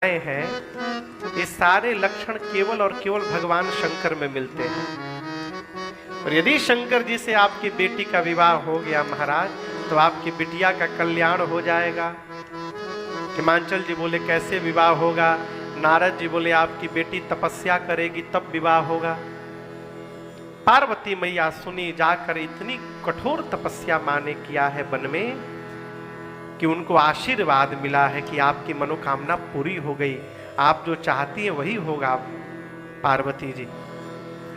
हैं, ये सारे लक्षण केवल और केवल भगवान शंकर में मिलते हैं। और यदि शंकर जी से आपकी बेटी का विवाह हो गया महाराज, तो आपकी बिटिया का कल्याण हो जाएगा। हिमांचल जी बोले कैसे विवाह होगा? नारद जी बोले आपकी बेटी तपस्या करेगी तब विवाह होगा। पार्वती मैया सुनी, जाकर इतनी कठोर तपस्या माँ ने किया है वन में कि उनको आशीर्वाद मिला है कि आपकी मनोकामना पूरी हो गई, आप जो चाहती हैं वही होगा पार्वती जी।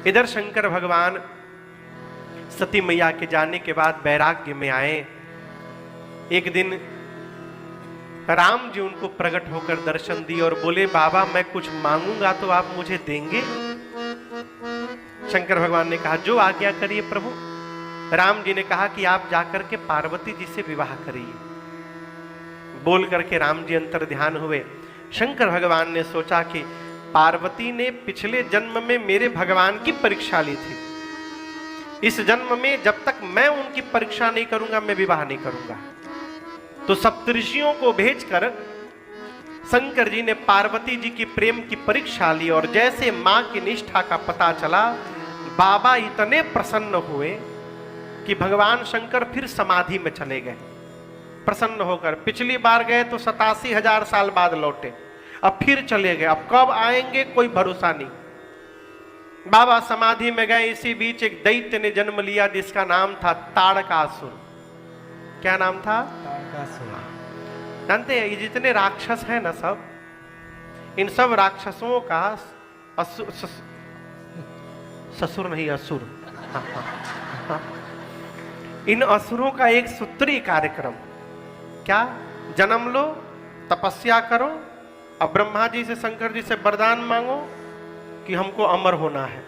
इधर शंकर भगवान सती मैया के जाने के बाद वैराग्य में आए। एक दिन राम जी उनको प्रकट होकर दर्शन दिए और बोले बाबा मैं कुछ मांगूंगा तो आप मुझे देंगे? शंकर भगवान ने कहा जो आज्ञा करिए प्रभु। राम जी ने कहा कि आप जाकर के पार्वती जी से विवाह करिए। बोल करके राम जी अंतर ध्यान हुए। शंकर भगवान ने सोचा कि पार्वती ने पिछले जन्म में मेरे भगवान की परीक्षा ली थी, इस जन्म में जब तक मैं उनकी परीक्षा नहीं करूंगा मैं विवाह नहीं करूंगा। तो सप्तऋषियों को भेजकर शंकर जी ने पार्वती जी की प्रेम की परीक्षा ली और जैसे मां की निष्ठा का पता चला, बाबा इतने प्रसन्न हुए कि भगवान शंकर फिर समाधि में चले गए प्रसन्न होकर। पिछली बार गए तो 87,000 साल बाद लौटे, अब फिर चले गए, अब कब आएंगे कोई भरोसा नहीं। बाबा समाधि में गए, इसी बीच एक दैत्य ने जन्म लिया जिसका नाम था ताड़कासुर। क्या नाम था? ताड़कासुर। जानते हैं ये जितने राक्षस हैं ना सब, इन सब राक्षसों का ससुर नहीं असुर, इन असुरों का एक सूत्री कार्यक्रम। क्या? जन्म लो, तपस्या करो, अब ब्रह्मा जी से शंकर जी से वरदान मांगो कि हमको अमर होना है।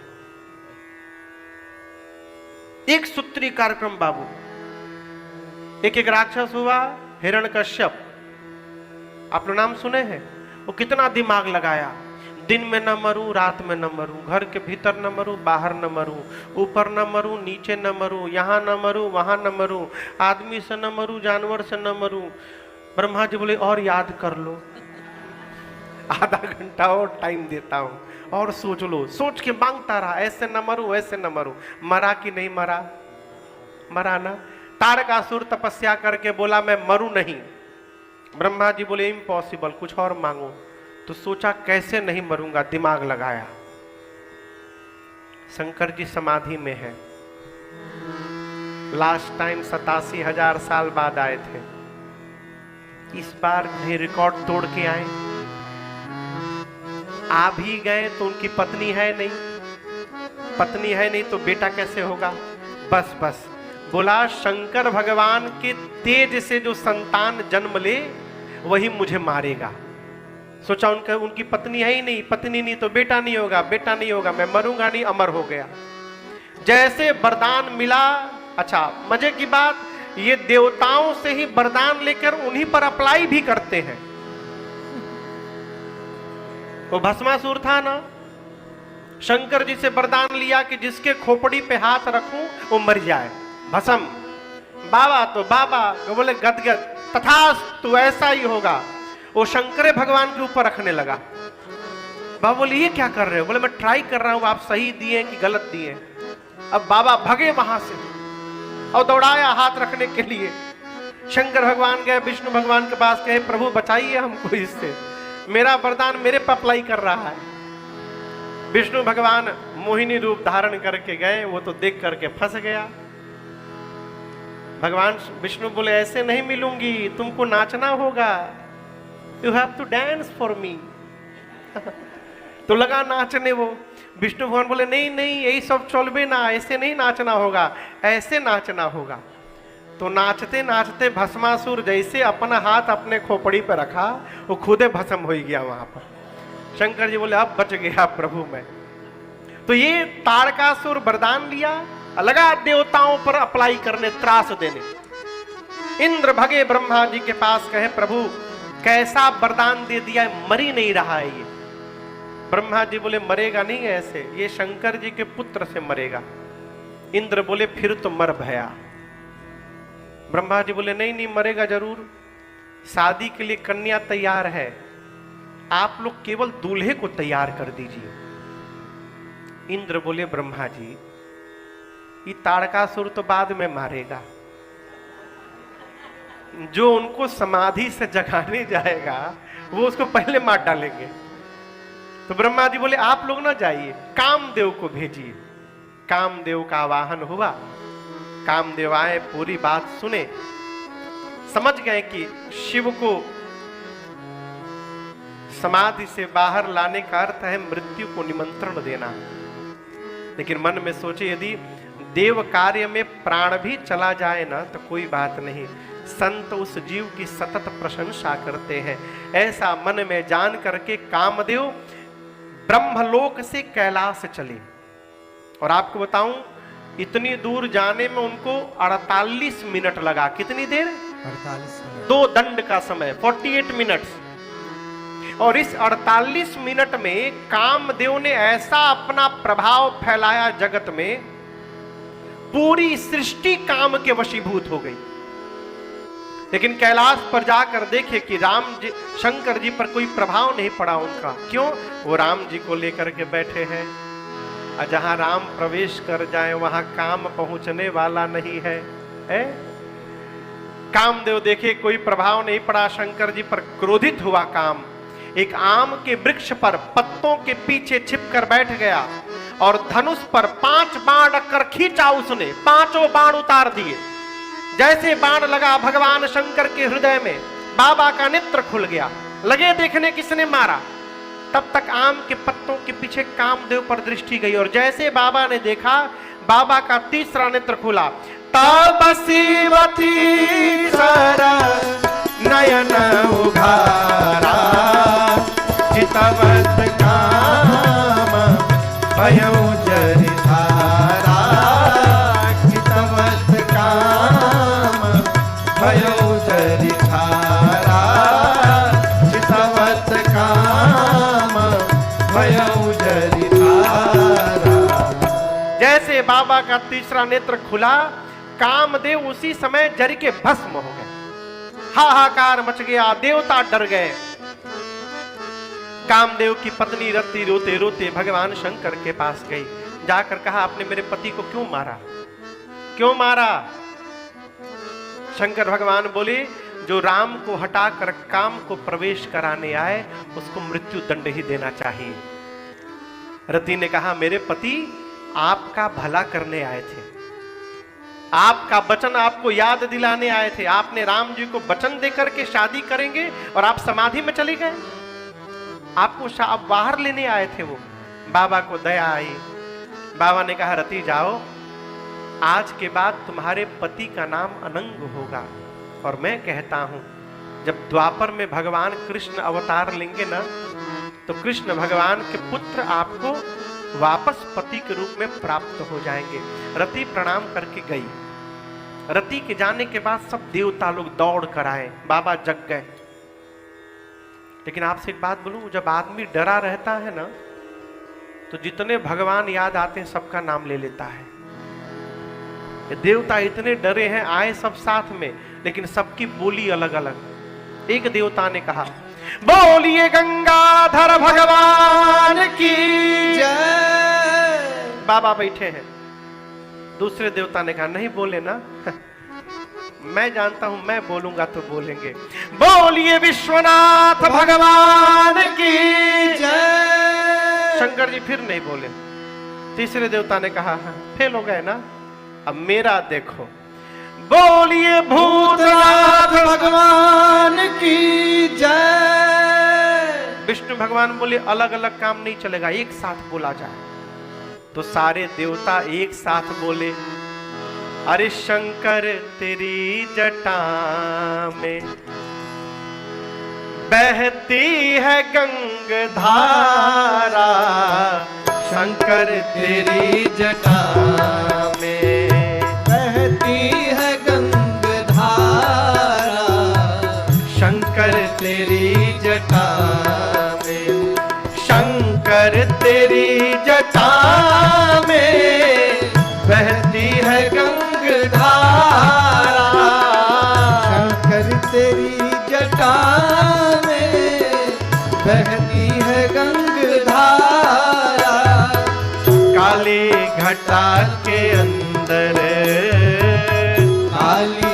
एक सूत्री कार्यक्रम बाबू। एक एक राक्षस हुआ हिरण्यकश्यप, आप लोग नाम सुने हैं? वो कितना दिमाग लगाया, दिन में न मरूं रात में न मरूं, घर के भीतर न मरूं बाहर न मरूं, ऊपर न मरूं नीचे न मरूं, यहां न मरूं वहां न मरूं, आदमी से न मरूं जानवर से न मरूं। ब्रह्मा जी बोले और याद कर लो, आधा घंटा और टाइम देता हूं और सोच लो। सोच के मांगता रहा, ऐसे न मरूं ऐसे न मरूं। मरा कि नहीं मरा? मरा ना। तारकासुर तपस्या करके बोला मैं मरूं नहीं। ब्रह्मा जी बोले इम्पॉसिबल, कुछ और मांगो। तो सोचा कैसे नहीं मरूंगा, दिमाग लगाया। शंकर जी समाधि में है, लास्ट टाइम 87,000 साल बाद आए थे। इस बार कहीं रिकॉर्ड तोड़ के आए। आ भी गए तो उनकी पत्नी है नहीं, पत्नी है नहीं तो बेटा कैसे होगा? बस बस बोला शंकर भगवान के तेज से जो संतान जन्म ले वही मुझे मारेगा। सोचा उनकी पत्नी है ही नहीं, पत्नी नहीं तो बेटा नहीं होगा, बेटा नहीं होगा मैं मरूंगा नहीं, अमर हो गया। जैसे वरदान मिला, अच्छा मजे की बात, ये देवताओं से ही वरदान लेकर उन्हीं पर अप्लाई भी करते हैं। वो भस्मासुर था ना, शंकर जी से वरदान लिया कि जिसके खोपड़ी पे हाथ रखूं वो मर जाए, भस्म। बाबा तो बाबा बोले गदगद, तथास्तु ऐसा ही होगा। वो शंकर भगवान के ऊपर रखने लगा। बाबा बोले ये क्या कर रहे हो? बोले मैं ट्राई कर रहा हूं आप सही दिए कि गलत दिए। अब बाबा भगे वहां से और दौड़ाया हाथ रखने के लिए। शंकर भगवान गए विष्णु भगवान के पास, कहे प्रभु बचाइए हमको इससे, मेरा वरदान मेरे पर अप्लाई कर रहा है। विष्णु भगवान मोहिनी रूप धारण करके गए, वो तो देख करके फंस गया। भगवान विष्णु बोले ऐसे नहीं मिलूंगी, तुमको नाचना होगा, you have to dance for me. तो लगा नाचने वो। विष्णु भगवान बोले नहीं नहीं यही सब चलबे ना, ऐसे नहीं नाचना होगा, ऐसे नाचना होगा। तो नाचते नाचते भस्मासुर जैसे अपना हाथ अपने खोपड़ी पर रखा, वो खुदे भस्म हो गया वहां पर। शंकर जी बोले अब बच गया प्रभु मैं। तो ये तारकासुर वरदान लिया, लगा देवताओं पर अप्लाई करने, त्रास देने। इंद्र भगे ब्रह्मा जी के पास, कहे प्रभु कैसा वरदान दे दिया, मर ही नहीं रहा है ये। ब्रह्मा जी बोले मरेगा नहीं ऐसे, ये शंकर जी के पुत्र से मरेगा। इंद्र बोले फिर तो मर भया। ब्रह्मा जी बोले नहीं नहीं मरेगा जरूर, शादी के लिए कन्या तैयार है, आप लोग केवल दूल्हे को तैयार कर दीजिए। इंद्र बोले ब्रह्मा जी, ये ताड़कासुर तो बाद में मारेगा, जो उनको समाधि से जगाने जाएगा वो उसको पहले मार डालेंगे। तो ब्रह्मा जी बोले आप लोग ना जाइए, कामदेव को भेजिए। कामदेव का आवाहन हुआ, कामदेव आए, पूरी बात सुने, समझ गए कि शिव को समाधि से बाहर लाने का अर्थ है मृत्यु को निमंत्रण देना। लेकिन मन में सोचे यदि देव कार्य में प्राण भी चला जाए ना तो कोई बात नहीं, संत उस जीव की सतत प्रशंसा करते हैं। ऐसा मन में जान करके कामदेव ब्रह्मलोक से कैलाश चले। और आपको बताऊं, इतनी दूर जाने में उनको 48 मिनट लगा। कितनी देर? 48 मिनट। 2 दंड का समय, 48 मिनट। और इस 48 मिनट में कामदेव ने ऐसा अपना प्रभाव फैलाया जगत में, पूरी सृष्टि काम के वशीभूत हो गई। लेकिन कैलाश पर जाकर देखे कि राम जी, शंकर जी पर कोई प्रभाव नहीं पड़ा उनका। क्यों? वो राम जी को लेकर के बैठे हैं, और जहां राम प्रवेश कर जाए वहां काम पहुंचने वाला नहीं है, कामदेव देखे कोई प्रभाव नहीं पड़ा शंकर जी पर, क्रोधित हुआ काम। एक आम के वृक्ष पर पत्तों के पीछे छिपकर बैठ गया और धनुष पर 5 बाण रखकर खींचा उसने, 5 बाण उतार दिए। जैसे बाण लगा भगवान शंकर के हृदय में, बाबा का नेत्र खुल गया। लगे देखने किसने मारा। तब तक आम के पत्तों के पीछे कामदेव पर दृष्टि गई, और जैसे बाबा ने देखा, बाबा का तीसरा नेत्र खुला। तब शिवती नयन उघारा, चितवत काम भयउ जरिधारा, चितवत काम भयउ जरिधारा, चितवत काम भयउ जरिधारा। जैसे बाबा का तीसरा नेत्र खुला, कामदेव उसी समय जर के भस्म हो गए। हाहाकार मच गया, देवता डर गए। कामदेव की पत्नी रति रोते रोते भगवान शंकर के पास गई, जाकर कहा आपने मेरे पति को क्यों मारा, क्यों मारा? शंकर भगवान बोले जो राम को हटाकर काम को प्रवेश कराने आए उसको मृत्यु दंड ही देना चाहिए। रति ने कहा मेरे पति आपका भला करने आए थे, आपका वचन आपको याद दिलाने आए थे। आपने राम जी को वचन देकर के शादी करेंगे और आप समाधि में चले गए। आपको बाहर लेने आए थे वो। बाबा को दया आई। बाबा ने कहा रति जाओ, आज के बाद तुम्हारे पति का नाम अनंग होगा। और मैं कहता हूं जब द्वापर में भगवान कृष्ण अवतार लेंगे ना, तो कृष्ण भगवान के पुत्र आपको वापस पति के रूप में प्राप्त हो जाएंगे। रति प्रणाम करके गई। रति के जाने के बाद सब देवता लोग दौड़ कर आए, बाबा जग गए। लेकिन आपसे एक बात बोलूं, जब आदमी डरा रहता है ना, तो जितने भगवान याद आते हैं सबका नाम ले लेता है। ये देवता इतने डरे हैं, आए सब साथ में, लेकिन सबकी बोली अलग अलग। एक देवता ने कहा बोलिए गंगाधर भगवान की जय। बाबा बैठे हैं। दूसरे देवता ने कहा नहीं बोले ना मैं जानता हूं, मैं बोलूंगा तो बोलेंगे। बोलिए विश्वनाथ भगवान की जय। शंकर जी फिर नहीं बोले। तीसरे देवता ने कहा फेल हो गए ना, अब मेरा देखो। बोलिए भूतनाथ भगवान की जय। विष्णु भगवान बोले अलग अलग काम नहीं चलेगा, एक साथ बोला जाए। तो सारे देवता एक साथ बोले अरे शंकर तेरी जटा में बहती है गंगाधारा, शंकर तेरी जटा में बहती है गंगाधारा, शंकर तेरी जटा में, शंकर तेरी जटा में बहती है गंगाधारा, शंकर तेरी जटा में बहती है गंगधारा, काली घटा के अंदर काली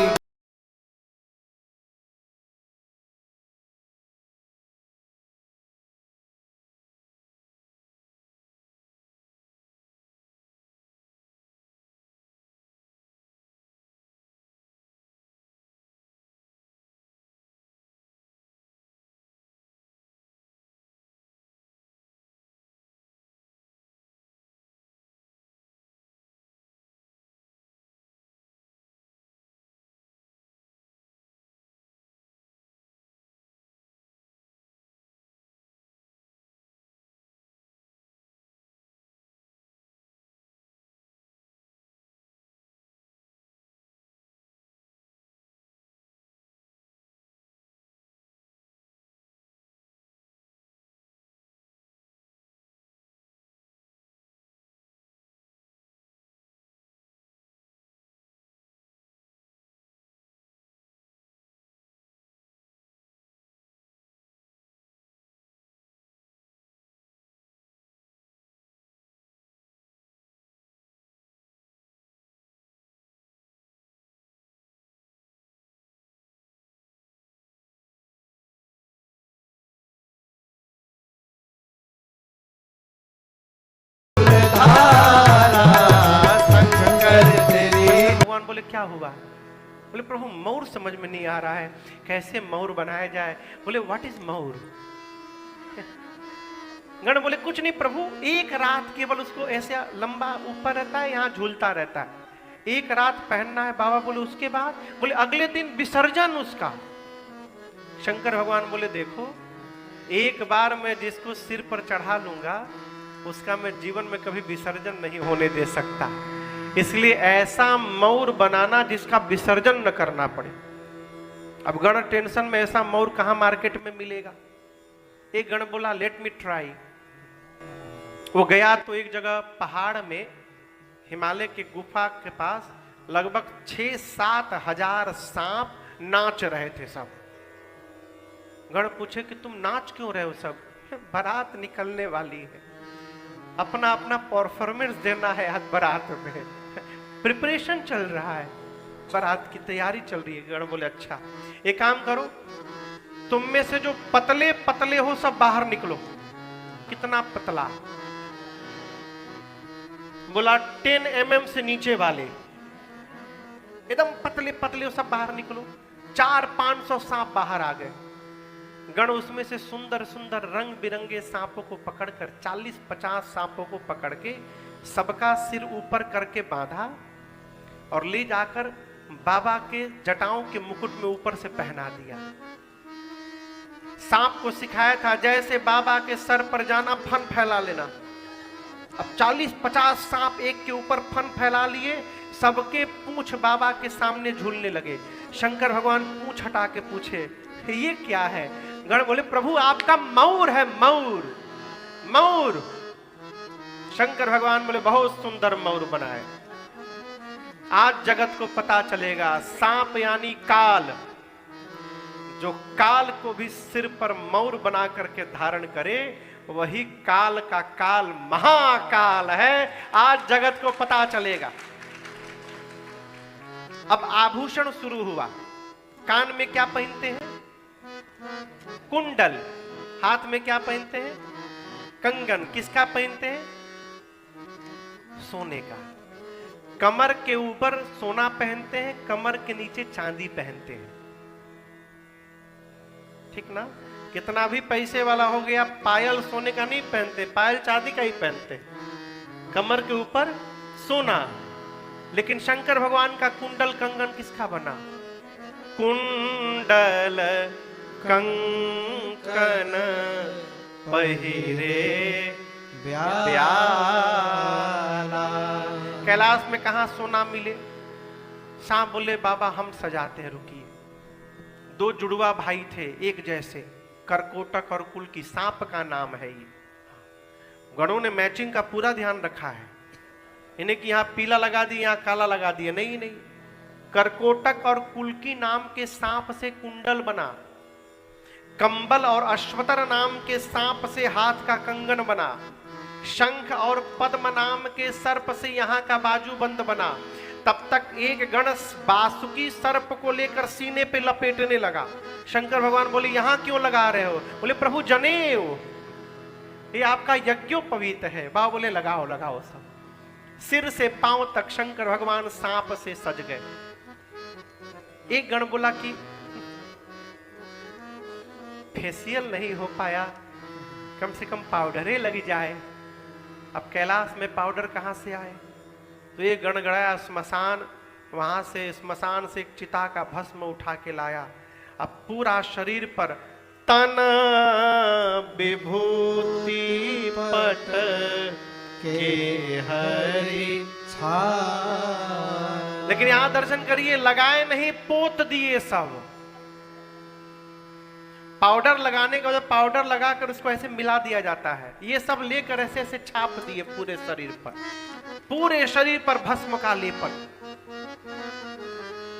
भगवान बोले क्या हुआ? बोले प्रभु मौर समझ में नहीं आ रहा है, कैसे मौर बनाया जाए? बोले व्हाट इज मौर? गण बोले कुछ नहीं प्रभु, एक रात केवल उसको ऐसे लंबा ऊपर रहता है, यहाँ झूलता रहता है, एक रात पहनना है। बाबा बोले उसके बाद? बोले अगले दिन विसर्जन उसका। शंकर भगवान बोले देखो, एक बार मैं जिसको सिर पर चढ़ा लूंगा उसका मैं जीवन में कभी विसर्जन नहीं होने दे सकता, इसलिए ऐसा मौर बनाना जिसका विसर्जन न करना पड़े। अब गण टेंशन में, ऐसा मौर कहां मार्केट में मिलेगा? एक गण बोला लेट मी ट्राई। वो गया तो एक जगह पहाड़ में, हिमालय के गुफा के पास लगभग 6-7 हजार सांप नाच रहे थे सब। गण पूछे कि तुम नाच क्यों रहे हो सब? बारात निकलने वाली है, अपना अपना परफॉर्मेंस देना है आज बारात में, प्रिपरेशन चल रहा है, बारात की तैयारी चल रही है। गण बोले अच्छा एक काम करो, तुम में से जो पतले पतले हो सब बाहर निकलो। कितना पतला? बोला 10 mm से नीचे वाले, एकदम पतले पतले हो सब बाहर निकलो। 400-500 सांप बाहर आ गए। गण उसमें से सुंदर सुंदर रंग बिरंगे सांपों को पकड़कर, 40-50 सांपों को पकड़ के सबका सिर ऊपर करके बांधा और ले जाकर बाबा के जटाओं के मुकुट में ऊपर से पहना दिया। सांप को सिखाया था जैसे बाबा के सर पर जाना, फन फैला लेना। अब 40-50 सांप एक के ऊपर फन फैला लिए, सबके पूंछ बाबा के सामने झूलने लगे। शंकर भगवान पूंछ हटा के पूछे ये क्या है? गण बोले प्रभु आपका मौर है, मौर मौर। शंकर भगवान बोले बहुत सुंदर मौर बनाए, आज जगत को पता चलेगा। सांप यानी काल, जो काल को भी सिर पर मौर बना करके धारण करे वही काल का काल महाकाल है, आज जगत को पता चलेगा। अब आभूषण शुरू हुआ। कान में क्या पहनते हैं? कुंडल। हाथ में क्या पहनते हैं? कंगन। किसका पहनते हैं? सोने का। कमर के ऊपर सोना पहनते हैं, कमर के नीचे चांदी पहनते हैं, ठीक ना? कितना भी पैसे वाला हो गया, पायल सोने का नहीं पहनते, पायल चांदी का ही पहनते। कमर के ऊपर सोना। लेकिन शंकर भगवान का कुंडल कंगन किसका बना? कुंडल कंकन पहिरे ब्याला। कैलाश में कहा सोना मिले? सांप बोले बाबा हम सजाते हैं, रुकिए। 2 जुड़वा भाई थे एक जैसे, करकोटक और कुल्की, सांप का नाम है ये। गणों ने मैचिंग का पूरा ध्यान रखा है, इन्हें कि यहां पीला लगा दिए यहां काला लगा दिए, नहीं नहीं। करकोटक और कुल्की नाम के सांप से कुंडल बना। कंबल और अश्वतर नाम के सांप से हाथ का कंगन बना, शंख और पद्म नाम के सर्प से यहाँ का बाजूबंद बना। तब तक एक गण बासुकी सर्प को लेकर सीने पे लपेटने लगा। शंकर भगवान बोले यहाँ क्यों लगा रहे हो? बोले प्रभु जनेऊ, ये आपका यज्ञोपवीत है। बाबा बोले लगाओ लगाओ सब। सिर से पांव तक शंकर भगवान सांप से सज गए। एक गण बोला कि फेशियल नहीं हो पाया, कम से कम पाउडर ही लगी जाए। अब कैलाश में पाउडर कहां से आए? तो ये गड़गड़ाया स्मशान, वहां से स्मशान से एक चिता का भस्म उठा के लाया। अब पूरा शरीर पर तन विभूति पट के हरि छा। लेकिन यहां दर्शन करिए, लगाए नहीं, पोत दिए सब। पाउडर लगाने के बाद पाउडर लगाकर उसको ऐसे मिला दिया जाता है, ये सब लेकर ऐसे ऐसे छाप दिए पूरे शरीर पर, पूरे शरीर पर भस्म का लेपन।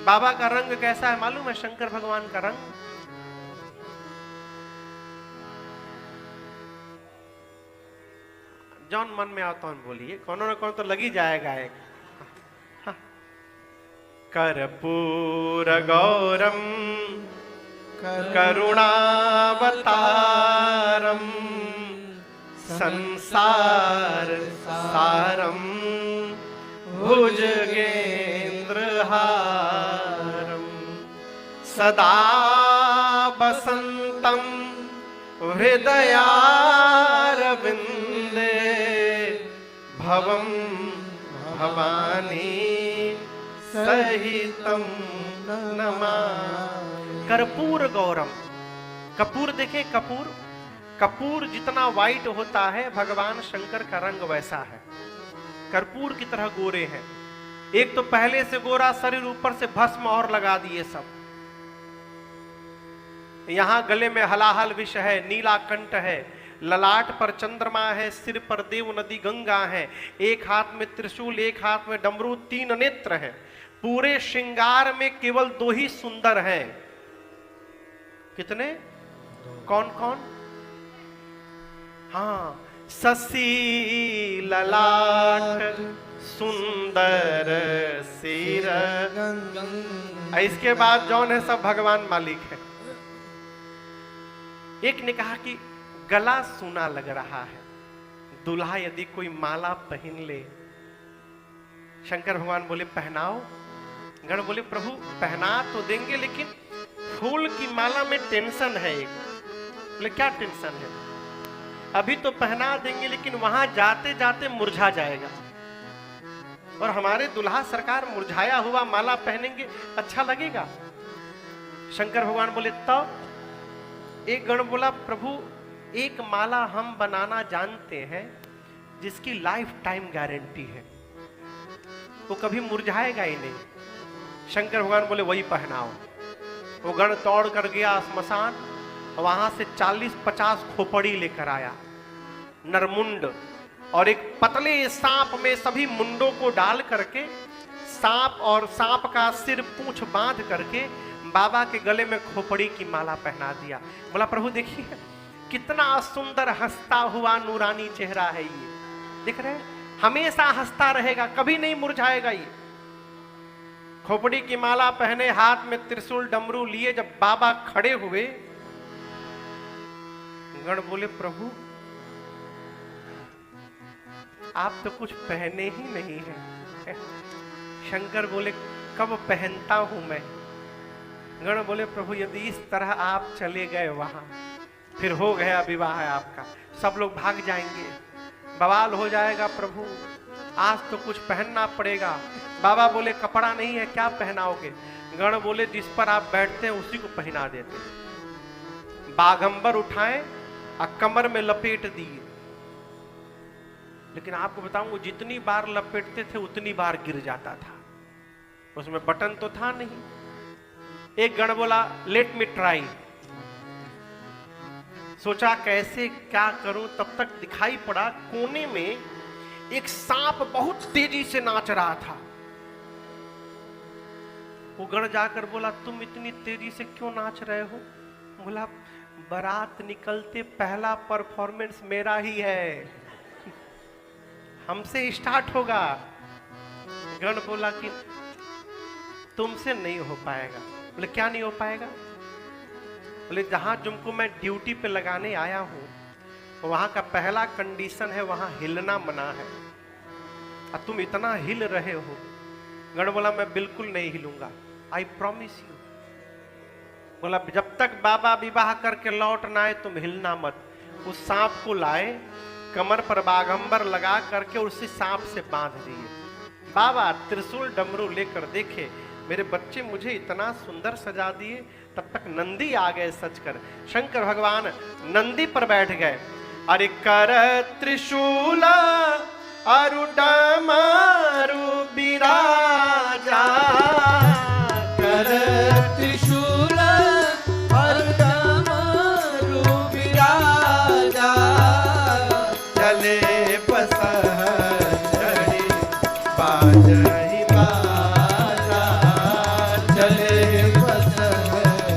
बाबा का रंग कैसा है मालूम है? शंकर भगवान का रंग जौन मन में आता है बोलिए, कौन ना कौन तो लगी जाएगा एक। कर्पूर गौरम करुणावतारम संसार सारम भुजगेंद्रहारम सदा बसंतम हृदयारविंदे भवम भवानी सहितम नमामि। कर्पूर गौरम, कपूर देखे, कपूर, कपूर जितना वाइट होता है भगवान शंकर का रंग वैसा है, कर्पूर की तरह गोरे हैं। एक तो पहले से गोरा शरीर, ऊपर से भस्म और लगा दिए सब। यहां गले में हलाहल विष है, नीला कंठ है, ललाट पर चंद्रमा है, सिर पर देव नदी गंगा है, एक हाथ में त्रिशूल, एक हाथ में डमरू, 3 नेत्र है। पूरे श्रृंगार में केवल 2 ही सुंदर हैं। कितने? कौन कौन? हाँ, शशि ललाट सुंदर सिर। इसके बाद जौन है सब भगवान मालिक है। एक ने कहा कि गला सूना लग रहा है, दूल्हा यदि कोई माला पहन ले। शंकर भगवान बोले पहनाओ। गण बोले प्रभु पहना तो देंगे, लेकिन फूल की माला में टेंशन है एक। बोले क्या टेंशन है? अभी तो पहना देंगे, लेकिन वहां जाते जाते मुरझा जाएगा, और हमारे दुल्हा सरकार मुरझाया हुआ माला पहनेंगे, अच्छा लगेगा? शंकर भगवान बोले तब। एक गण बोला प्रभु एक माला हम बनाना जानते हैं जिसकी लाइफ टाइम गारंटी है, वो कभी मुरझाएगा ही नहीं। शंकर भगवान बोले वही पहनाओ। वो गण दौड़ कर गया स्मशान, वहां से 40-50 खोपड़ी लेकर आया, नरमुंड, और एक पतले सांप में सभी मुंडों को डाल करके सांप और सांप का सिर पूंछ बांध करके बाबा के गले में खोपड़ी की माला पहना दिया। बोला प्रभु देखिए कितना सुंदर हंसता हुआ नूरानी चेहरा है ये, दिख रहे हैं? हमेशा हंसता रहेगा, कभी नहीं मुरझाएगा ये। खोपड़ी की माला पहने, हाथ में त्रिशूल डमरू लिए जब बाबा खड़े हुए, गण बोले प्रभु आप तो कुछ पहने ही नहीं है। शंकर बोले कब पहनता हूं मैं? गण बोले प्रभु यदि इस तरह आप चले गए वहां, फिर हो गया विवाह है आपका, सब लोग भाग जाएंगे, बवाल हो जाएगा प्रभु, आज तो कुछ पहनना पड़ेगा। बाबा बोले कपड़ा नहीं है, क्या पहनाओगे? गण बोले जिस पर आप बैठते हैं उसी को पहना देते। बागंबर उठाए और कमर में लपेट दिए, लेकिन आपको बताऊं जितनी बार लपेटते थे उतनी बार गिर जाता था, उसमें बटन तो था नहीं। एक गण बोला लेट मी ट्राई, सोचा कैसे क्या करूं, तब तक दिखाई पड़ा कोने में एक सांप बहुत तेजी से नाच रहा था। वो गण जाकर बोला तुम इतनी तेजी से क्यों नाच रहे हो? बोला बारात निकलते पहला परफॉर्मेंस मेरा ही है, हमसे स्टार्ट होगा। गण बोला कि तुमसे नहीं हो पाएगा। बोले क्या नहीं हो पाएगा? बोले जहां तुमको मैं ड्यूटी पे लगाने आया हूं वहां का पहला कंडीशन है वहां हिलना मना है, और तुम इतना हिल रहे हो। गण बोला मैं बिल्कुल नहीं हिलूंगा, आई प्रॉमिस यू। बोला जब तक बाबा विवाह करके लौट ना आए तुम हिलना मत। उस सांप को लाए, कमर पर बाघंबर लगा करके उसी सांप से बांध दिए। बाबा त्रिशूल डमरू लेकर देखे, मेरे बच्चे मुझे इतना सुंदर सजा दिए। तब तक नंदी आ गए सच कर। शंकर भगवान नंदी पर बैठ गए। अरे कर त्रिशूल अरु डमरू बिराजा, कर त्रिशूल अरु डमरू बिराजा, चले पसहरी बाजहि बाजा, चले पसहरी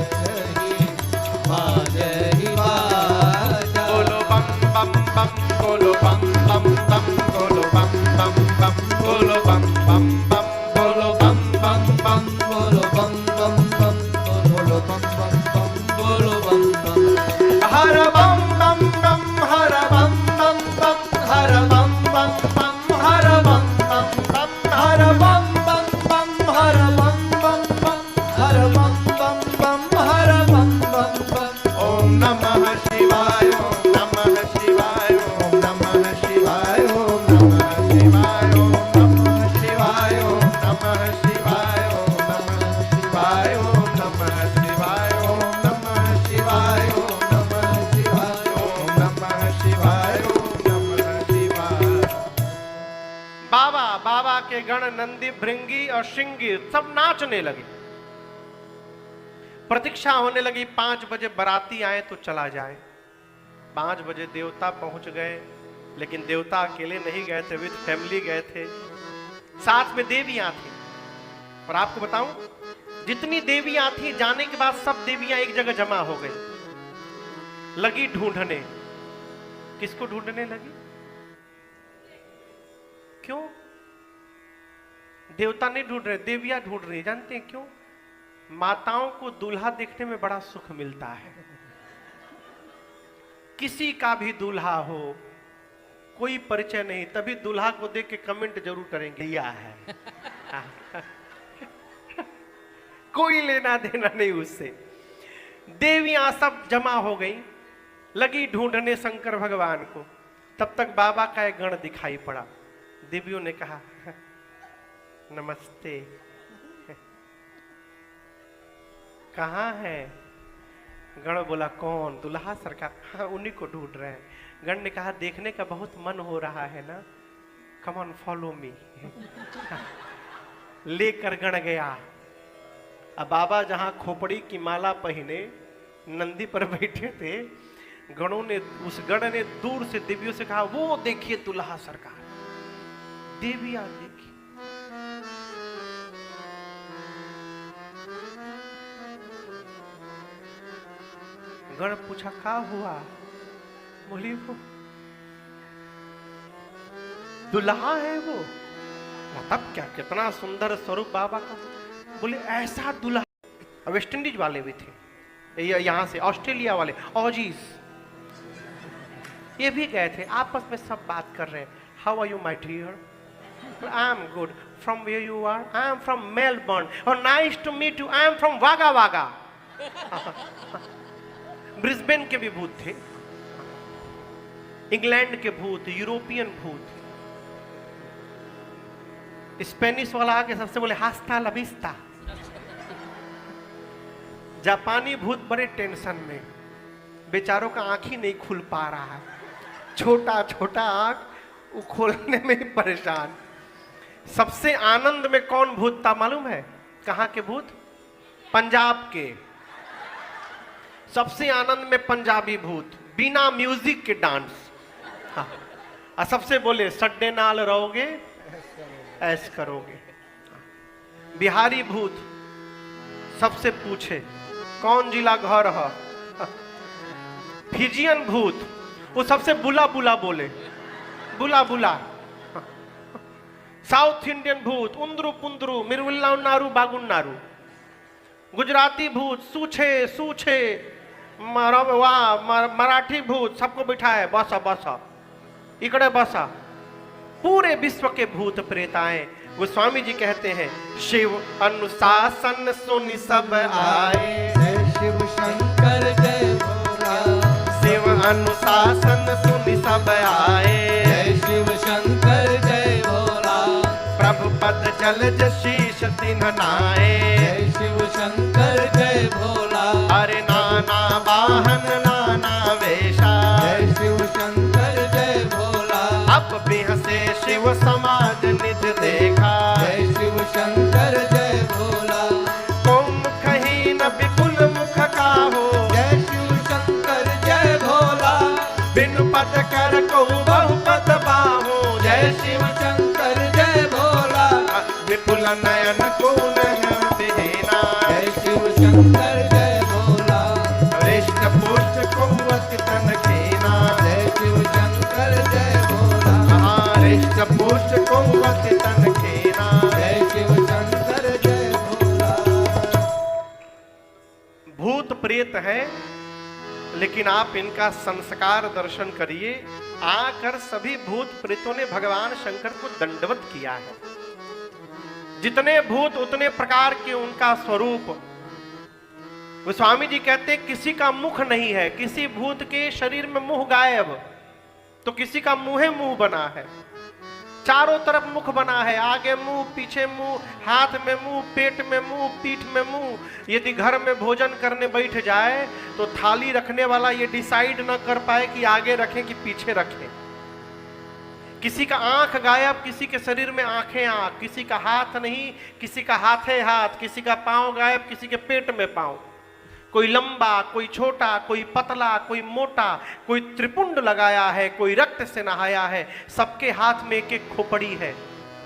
बाजहि बाजा। बोलो बम बम बम, बोलो बम बम बम, बोलो बम बम बम, बोलो बम बम बम, बोलो बम बम बम, बोलो बम बम बम, बोलो बम बम बम, बोलो बम बम। हर बम बम बम, हर बम बम बम, हर बम बम बम, हर बम बम बम, हर बम बम बम, हर बम बम बम, हर बम बम बम, हर बम बम बम। ओम नमः शिवाय, ओम नमः शिवाय, ओम नमः शिवाय, ओम नमः शिवाय, ओम नमः शिवाय, ओम नमः शिवाय, ओम नमः शिवाय, ओम नमः शिवाय, ओम नमः शिवाय, ओम नमः शिवाय, ओम नमः शिवाय, ओम नमः शिवाय। बाबा के गण नंदी, भृंगी और श्रृंगी सब नाचने लगे। प्रतीक्षा होने लगी 5 बजे बाराती आए तो चला जाए। 5 बजे देवता पहुंच गए, लेकिन देवता अकेले नहीं गए थे, विद फैमिली गए थे। साथ में देवियां थी। और आपको बताऊं, जितनी देवियां थी जाने के बाद सब देवियां एक जगह जमा हो गई। लगी ढूंढने। किसको ढूंढने लगी? क्यों? देवता नहीं ढूंढ रहे, देवियां ढूंढ रही। जानते हैं क्यों? माताओं को दूल्हा देखने में बड़ा सुख मिलता है। किसी का भी दूल्हा हो, कोई परिचय नहीं, तभी दूल्हा को देख के कमेंट जरूर करेंगे या है। कोई लेना देना नहीं उससे। देवियां सब जमा हो गई, लगी ढूंढने शंकर भगवान को। तब तक बाबा का एक गण दिखाई पड़ा। देवियों ने कहा नमस्ते, कहाँ है? गण बोला कौन? दुल्हा सरकार। हाँ उन्हीं को ढूंढ रहे हैं। गण ने कहा देखने का बहुत मन हो रहा है ना, कम ऑन फॉलो मी। लेकर गण गया। अब बाबा जहां खोपड़ी की माला पहने नंदी पर बैठे थे, गणों ने, उस गण ने दूर से देवियों से कहा वो देखिए दुल्हा सरकार। देवियां देखी। गण पूछा क्या हुआ? बोली वो दुल्हा है वो। तब क्या, कितना सुंदर स्वरूप बाबा का। बोले ऐसा दुल्हा। वेस्ट इंडीज वाले भी थे, यहां से ऑस्ट्रेलिया वाले ऑजीज, ये भी गए थे। आपस में सब बात कर रहे हैं। How are you my dear? I am good. From where you are? I am from Melbourne. और nice to meet you, I am from Wagga Wagga. Brisbane के भी भूत थे, इंग्लैंड के भूत, यूरोपियन भूत। स्पेनिश वाला आके सबसे बोले हास्ता लबिस्ता। जापानी भूत बड़े टेंशन में, बेचारों का आंख ही नहीं खुल पा रहा है, छोटा छोटा आंख, वो खोलने में ही परेशान। सबसे आनंद में कौन भूत था मालूम है? कहां के भूत? पंजाब के। सबसे आनंद में पंजाबी भूत, बिना म्यूजिक के डांस। हाँ। और सबसे बोले सड्डे नाल रहोगे ऐस करोगे। बिहारी भूत सबसे पूछे कौन जिला घर है, फिजियन भूत, वो सबसे बुला बुला बोले, बुला बुला। साउथ इंडियन भूत उंदरू पुंदरू मिरुल्लाउन्नारू बागुन्नारू। गुजराती भूत सूछे सूछे। मराठी भूत सबको बिठाए, बसा बसा इकड़े बसा। पूरे विश्व के भूत प्रेत आए। गोस्वामी जी कहते हैं शिव अनुशासन सुनि सब आए। जय शिव शंकर जय भोला। शिव अनुशासन सुनि सब आए। जय शिव शंकर जय भोला। प्रभु पद जलज शीश तिन्ह नाए। जय शिव शंकर जय भोला। अरे नाना वाहन नाना वेशा। जय शिव शंकर जय भोला। अब बिहसे शिव समाज निज देखा। जय शिव शंकर जय भोला। तुम कहीं न विपुल मुख का हो। जय शिव शंकर जय भोला। बिनु पद कर को बहु पद बाहो। जय शिव शंकर जय भोला। विपुल नयन को नयन देना। जय शिव शंकर जय भोला। हृष्ट पुष्ट को अति तन खेना। जय शिव शंकर जय भोला। हृष्ट पुष्ट को अति तन खेना। जय शिव शंकर जय भोला। भूत प्रेत है, लेकिन आप इनका संस्कार दर्शन करिए। आकर सभी भूत प्रेतों ने भगवान शंकर को दंडवत किया है। जितने भूत उतने प्रकार के उनका स्वरूप। गोस्वामी जी कहते किसी का मुख नहीं है। किसी भूत के शरीर में मुंह गायब, तो किसी का मुंह मुंह बना है। चारों तरफ मुख बना है, आगे मुंह, पीछे मुंह, हाथ में मुंह, पेट में मुंह, पीठ में मुंह। यदि घर में भोजन करने बैठ जाए तो थाली रखने वाला ये डिसाइड न कर पाए कि आगे रखें कि पीछे रखें। किसी का आंख गायब, किसी के शरीर में आंखें आंख, किसी का हाथ नहीं, किसी का हाथे हाथ, किसी का पांव गायब, किसी के पेट में पांव। कोई लंबा, कोई छोटा, कोई पतला, कोई मोटा, कोई त्रिपुंड लगाया है, कोई रक्त से नहाया है। सबके हाथ में एक एक खोपड़ी है।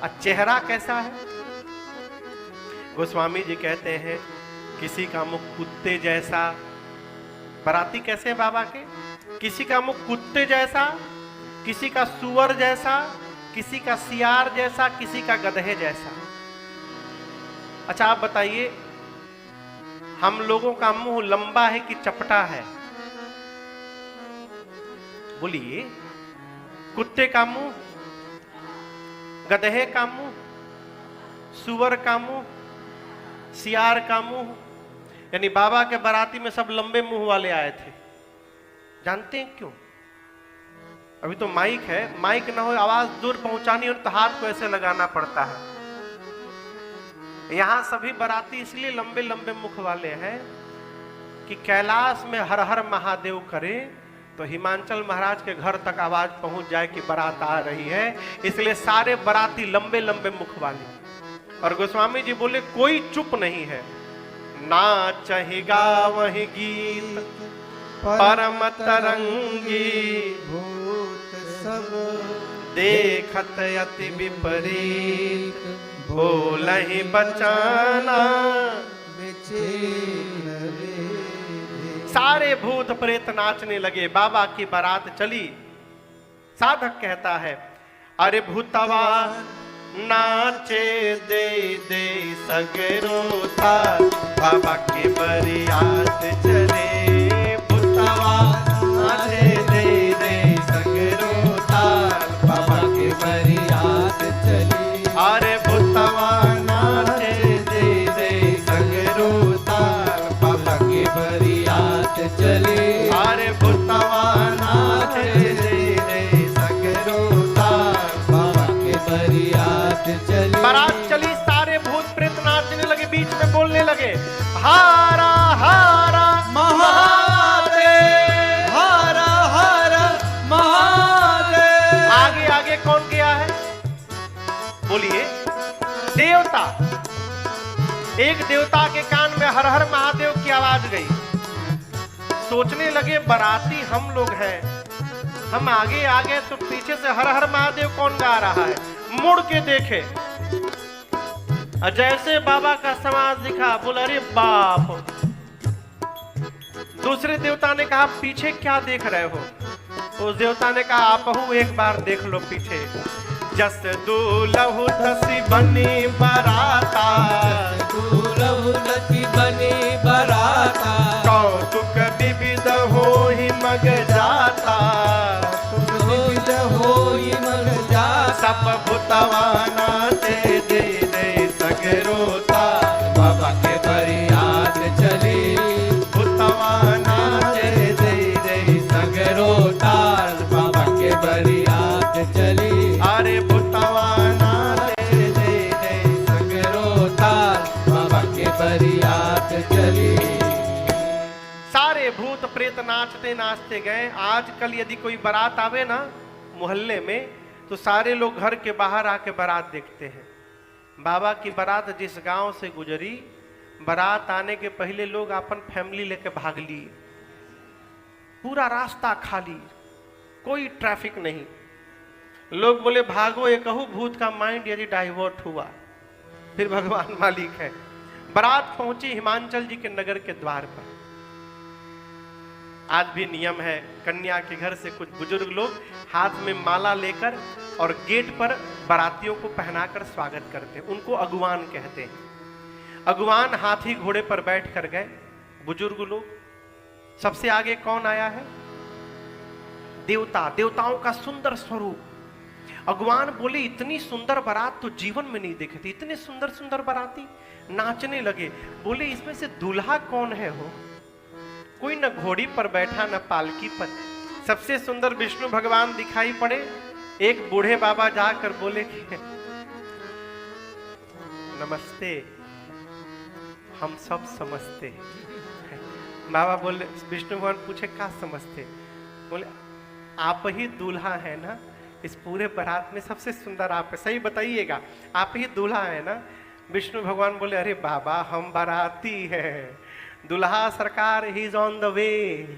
और चेहरा कैसा है? गोस्वामी जी कहते हैं किसी का मुख कुत्ते जैसा। बराती कैसे है बाबा के? किसी का मुख कुत्ते जैसा, किसी का सुअर जैसा, किसी का सियार जैसा, किसी का गधे जैसा। अच्छा आप बताइए, हम लोगों का मुंह लंबा है कि चपटा है? बोलिए। कुत्ते का मुंह, गधे का मुंह, सुअर का मुंह, सियार का मुंह। यानी बाबा के बाराती में सब लंबे मुंह वाले आए थे। जानते हैं क्यों? अभी तो माइक है, माइक ना हो, आवाज दूर पहुंचानी हो तो हाथ को ऐसे लगाना पड़ता है। यहां सभी बाराती इसलिए लंबे लंबे मुख वाले हैं कि कैलाश में हर हर महादेव करे तो हिमांचल महाराज के घर तक आवाज पहुंच जाए कि बारात आ रही है। इसलिए सारे बाराती लंबे लंबे मुख वाले। और गोस्वामी जी बोले कोई चुप नहीं है। नाच ही गावहि गीत परम तरंगी। भूत सब देखत अति विपरीत बोलहि बचाना। सारे भूत प्रेत नाचने लगे। बाबा की बारात चली। साधक कहता है अरे भूतवा नाचे दे दे सगरोता। बाबा की बरियात चले। भूतवा नाचे दे दे सगरोता। बाबा की बरियात चली। अरे भूतवा नाचे दे दे सगरोता। बाबा की बरियात चली। अरे भूतवा नाचे दे दे सगरोता। बाबा की बरियात चली। बारात चली, सारे भूत प्रेत नाचने लगे, बीच में बोलने लगे हारा हारा महादेव, हर हर महादेव। आगे आगे कौन गया है? बोलिए। देवता। एक देवता के कान में हर हर महादेव की आवाज गई। सोचने लगे बाराती हम लोग हैं, हम आगे आ गए तो पीछे से हर हर महादेव कौन गा रहा है। मुड़ के देखे, जैसे बाबा का समाज दिखा, बोला अरे बाप, दूसरे देवता ने कहा पीछे क्या देख रहे हो? उस देवता ने कहा आपहु एक बार देख लो पीछे। जस दूलहु तसी बनी बराता, दूलहु तसी बनी बराता, कौतुक विविध होहि मग जाता, विविध होहि मग जाता, सब भूतवाना ते दे दे सगरोता, बाबा के बरियात चली, भूतवाना ते दे दे सगरोता, बाबा के बरियात चली, अरे भूतवाना ते दे दे सगरोता, बाबा के बरियात चली। सारे भूत प्रेत नाचते नाचते गए। आजकल यदि कोई बारात आवे ना मोहल्ले में, तो सारे लोग घर के बाहर आके बारात देखते हैं। बाबा की बारात जिस गांव से गुजरी, बारात आने के पहले लोग अपन फैमिली लेके भाग लिए। पूरा रास्ता खाली, कोई ट्रैफिक नहीं। लोग बोले भागो, ये कहूँ भूत का माइंड यदि डाइवर्ट हुआ फिर भगवान मालिक है। बारात पहुंची हिमांचल जी के नगर के द्वार पर। आज भी नियम है, कन्या के घर से कुछ बुजुर्ग लोग हाथ में माला लेकर और गेट पर बारातियों को पहनाकर स्वागत करते हैं। उनको अगुवान कहते हैं। अगुवान हाथी घोड़े पर बैठ कर गए। बुजुर्ग लोग, सबसे आगे कौन आया है? देवता, देवताओं का सुंदर स्वरूप। अगुवान बोले इतनी सुंदर बारात तो जीवन में नहीं देखी थी। इतने सुंदर सुंदर बाराती नाचने लगे। बोले इसमें से दूल्हा कौन है हो? कोई न घोड़ी पर बैठा न पालकी पर। सबसे सुंदर विष्णु भगवान दिखाई पड़े। एक बूढ़े बाबा जाकर बोले कि नमस्ते, हम सब समझते हैं। बाबा बोले, विष्णु भगवान पूछे क्या समझते? बोले आप ही दूल्हा है ना, इस पूरे बारात में सबसे सुंदर आप है, सही बताइएगा, आप ही दूल्हा है ना? विष्णु भगवान बोले अरे बाबा हम बाराती हैं, दुल्हा सरकार he is on the way.